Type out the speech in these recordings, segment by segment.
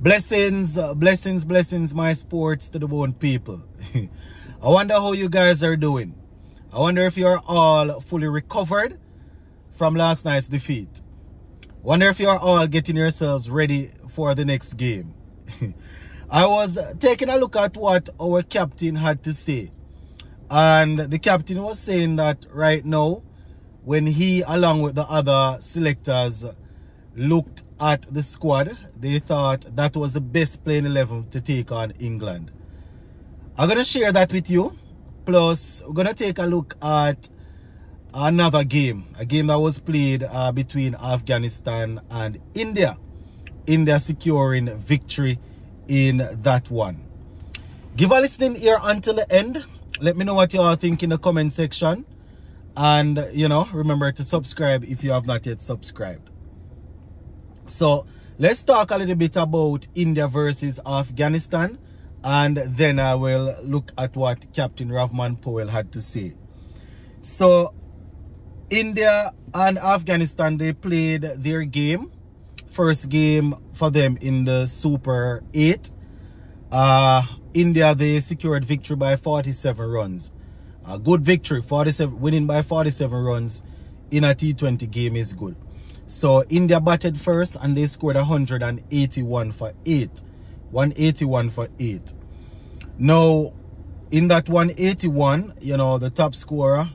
Blessings, my sports to the bone people. I wonder how you guys are doing. I wonder if you're all fully recovered from last night's defeat. Wonder if you're all getting yourselves ready for the next game. I was taking a look at what our captain had to say. And the captain was saying that right now, when he, along with the other selectors, looked at the squad, they thought that was the best playing 11 to take on England. I'm going to share that with you. Plus, we're going to take a look at another game. A game that was played between Afghanistan and India. India securing victory in that one. Give a listening ear until the end. Let me know what you all think in the comment section. And, remember to subscribe if you have not yet subscribed. So, let's talk a little bit about India versus Afghanistan. And then I will look at what Captain Powell had to say. So, India and Afghanistan, they played their game. First game for them in the Super 8. India, they secured victory by 47 runs. A good victory, winning by 47 runs in a T20 game is good. So India batted first and they scored 181 for 8. 181 for 8. Now, in that 181, the top scorer,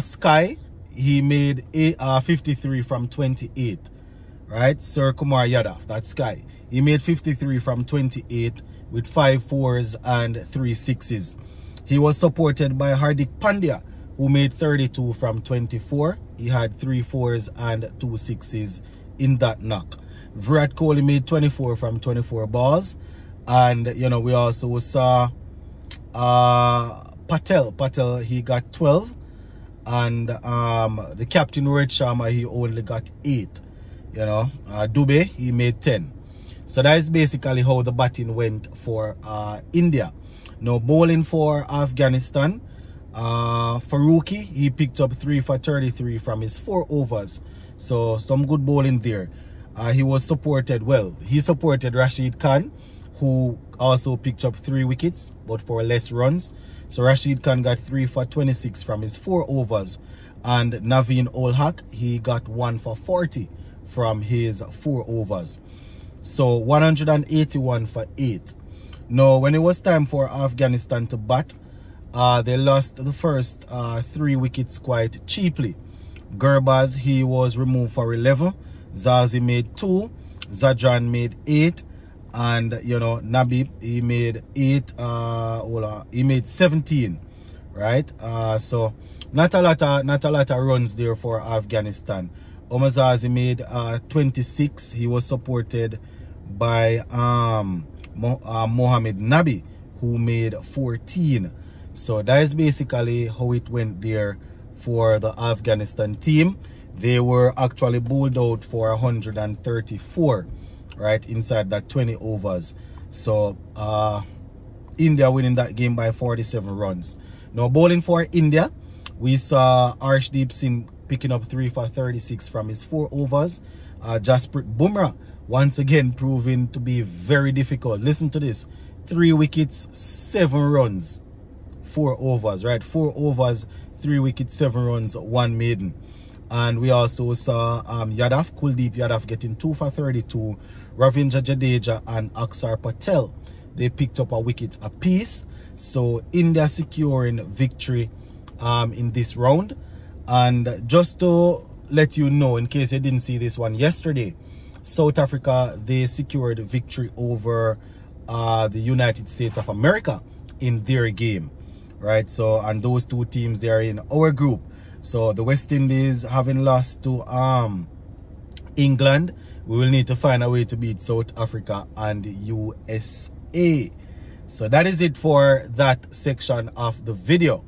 Sky, he made 53 from 28. Right? Sir Kumar Yadav, that's Sky. He made 53 from 28 with 5 fours and 3 sixes. He was supported by Hardik Pandya, who made 32 from 24. He had 3 fours and 2 sixes in that knock. Virat Kohli made 24 from 24 balls. And, we also saw Patel, he got 12. And the captain, Rohit Sharma, he only got 8. Dubey, he made 10. So that is basically how the batting went for India. Now, bowling for Afghanistan, Farooqi, he picked up 3 for 33 from his 4 overs. So, some good bowling there. He supported Rashid Khan, who also picked up 3 wickets, but for less runs. So, Rashid Khan got 3 for 26 from his 4 overs. And Naveen Ulhaq, he got 1 for 40 from his 4 overs. So, 181 for 8. Now, when it was time for Afghanistan to bat, they lost the first 3 wickets quite cheaply. Gurbaz, he was removed for 11. Zazi made 2. Zadran made 8. And, Nabib, he made 8. He made 17. Right? So, not a lot of runs there for Afghanistan. Omazazi made 26. He was supported by Mohammed Nabi, who made 14. So that is basically how it went there for the Afghanistan team. They were actually bowled out for 134, right, inside that 20 overs. So India winning that game by 47 runs. Now, bowling for India, we saw Arshdeep Singh picking up 3 for 36 from his 4 overs. Jasprit Bumrah, once again, proving to be very difficult. Listen to this. 3 wickets, 7 runs, 4 overs, right? 4 overs, 3 wickets, 7 runs, 1 maiden. And we also saw Kuldeep Yadav getting 2 for 32. Ravindra Jadeja and Aksar Patel, they picked up a wicket apiece. So India securing victory in this round. And just to let you know, in case you didn't see this one yesterday, South Africa, they secured victory over the United States of America in their game, right? So, and those 2 teams, they are in our group. So the West Indies, having lost to England, we will need to find a way to beat South Africa and USA. So that is it for that section of the video.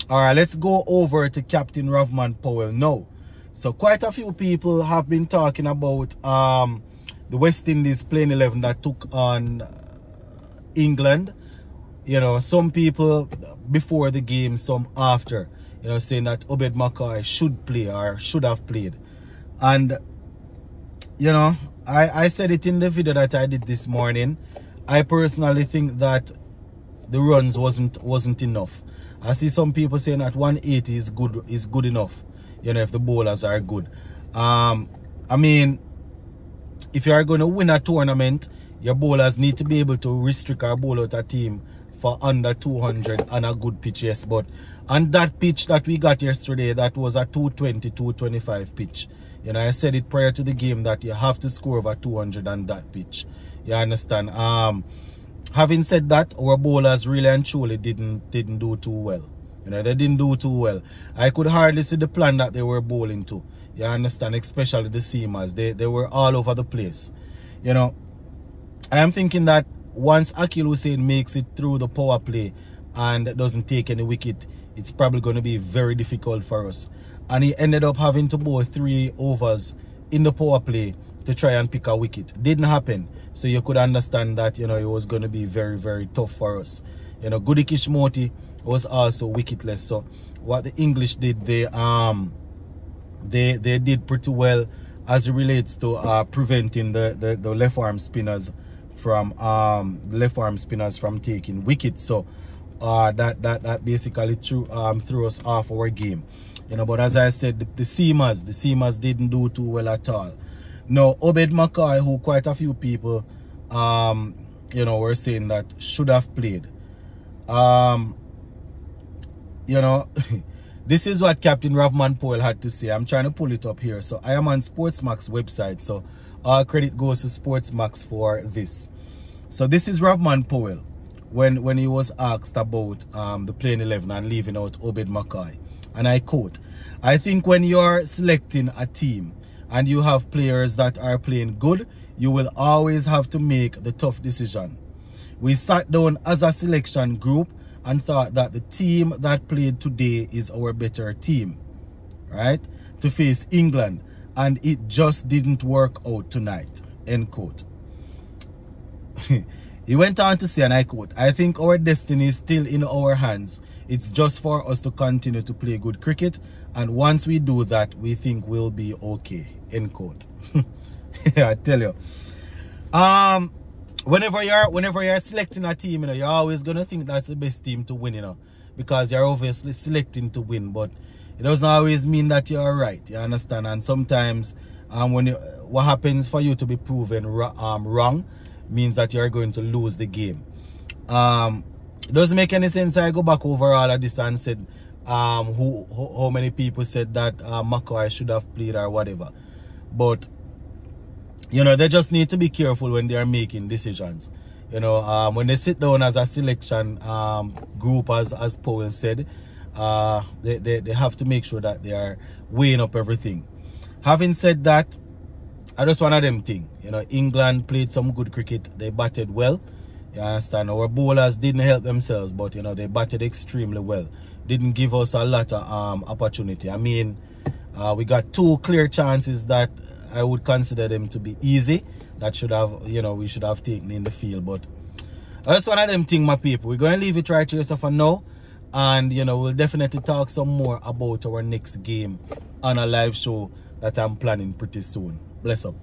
All right, let's go over to Captain Powell now. So quite a few people have been talking about the West Indies playing 11 that took on England. Some people before the game, some after, saying that Obed Mackay should play or should have played. And, I said it in the video that I did this morning. I personally think that the runs wasn't enough. I see some people saying that 180 is good enough, you know, if the bowlers are good. I mean, if you are going to win a tournament, your bowlers need to be able to restrict or bowl out a team for under 200 on a good pitch, yes. But on that pitch that we got yesterday, that was a 220, 225 pitch. You know, I said it prior to the game that you have to score over 200 on that pitch. You understand? Having said that, our bowlers really and truly didn't do too well. You know, they didn't do too well. I could hardly see the plan that they were bowling to. You understand? Especially the seamers. They were all over the place. You know, I am thinking that once Akil Hussain makes it through the power play and doesn't take any wicket, it's probably going to be very difficult for us. And he ended up having to bowl 3 overs in the power play to try and pick a wicket. Didn't happen. So you could understand that, you know, it was going to be very, very tough for us. You know, Goody Kishmoti was also wicketless. So what the English did, they did pretty well as it relates to preventing the left arm spinners from taking wickets. So that basically threw us off our game. You know, but as I said, the seamers didn't do too well at all. Now, Obed McCoy, who quite a few people, you know, were saying that should have played. You know, this is what Captain Ravman Powell had to say. I'm trying to pull it up here. So I am on Sportsmax website. So all credit goes to Sportsmax for this. So this is Ravman Powell when he was asked about the playing 11 and leaving out Obed McCoy. And I quote, "I think when you're selecting a team and you have players that are playing good, you will always have to make the tough decision. We sat down as a selection group and thought that the team that played today is our better team, right, to face England, and it just didn't work out tonight," end quote. He went on to say, and I quote, "I think our destiny is still in our hands. It's just for us to continue to play good cricket, and once we do that, we think we'll be okay," end quote. Yeah, I tell you. Whenever you're selecting a team, you know, you're always gonna think that's the best team to win, you know, because you're obviously selecting to win, but it doesn't always mean that you're right. You understand? And sometimes what happens for you to be proven wrong means that you're going to lose the game. It doesn't make any sense. I go back over all of this and said how many people said that McCoy should have played or whatever. But you know, they just need to be careful when they are making decisions. You know, when they sit down as a selection group, as Powell said, they have to make sure that they are weighing up everything. Having said that, I just one of them thing. You know, England played some good cricket. They batted well. You understand? Our bowlers didn't help themselves, but you know, they batted extremely well. Didn't give us a lot of opportunity. I mean, we got 2 clear chances that I would consider them to be easy. That should have, you know, we should have taken in the field. But that's one of them thing, my people. We're going to leave it right here for now. And, you know, we'll definitely talk some more about our next game on a live show that I'm planning pretty soon. Bless up.